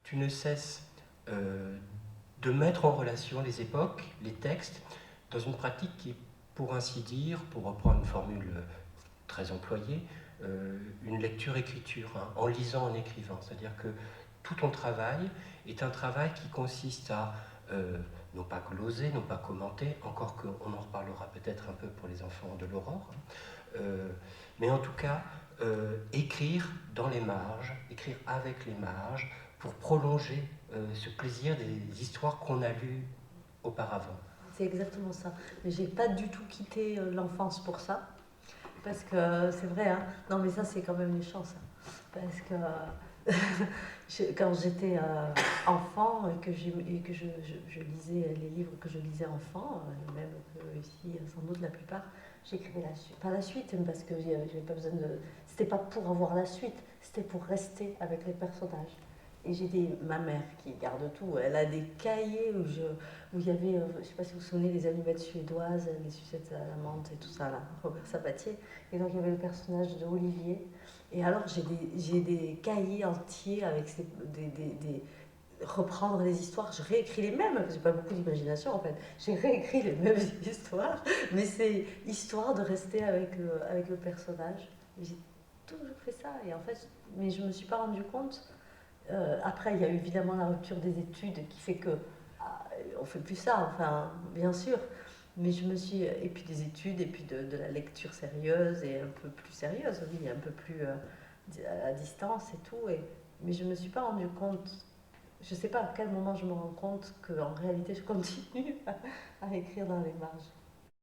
tu ne cesses de mettre en relation les époques, les textes, dans une pratique qui est, pour ainsi dire, pour reprendre une formule très employée, une lecture-écriture, hein, en lisant, en écrivant. C'est-à-dire que tout ton travail est un travail qui consiste à non pas gloser, non pas commenter, encore qu'on en reparlera peut-être un peu pour les enfants de l'Aurore, hein, mais en tout cas, écrire dans les marges, écrire avec les marges, pour prolonger ce plaisir des histoires qu'on a lues auparavant. C'est exactement ça. Mais j'ai pas du tout quitté l'enfance pour ça. Parce que c'est vrai, hein. Non mais ça c'est quand même méchant ça. Parce que quand j'étais enfant et que je lisais les livres que je lisais enfant, même que ici sans doute la plupart, j'écrivais la suite. Pas la suite, parce que j'avais pas besoin de. C'était pas pour avoir la suite, c'était pour rester avec les personnages. Et ma mère qui garde tout, elle a des cahiers où il y avait, je sais pas si vous vous souvenez, les allumettes suédoises, les sucettes à la menthe et tout ça, là, Robert Sabatier. Et donc il y avait le personnage de Olivier. Et alors j'ai des cahiers entiers avec reprendre des histoires. Je réécris les mêmes, parce que j'ai pas beaucoup d'imagination en fait. J'ai réécrit les mêmes histoires, mais c'est histoire de rester avec le personnage. J'ai toujours fait ça. Et en fait, mais je me suis pas rendu compte. Après, il y a eu évidemment la rupture des études qui fait que on fait plus ça, enfin, bien sûr. Mais je me suis. Et puis des études, et puis de la lecture sérieuse, et un peu plus sérieuse, oui, un peu plus à distance et tout. Mais je me suis pas rendu compte. Je sais pas à quel moment je me rends compte qu'en réalité, je continue à écrire dans les marges.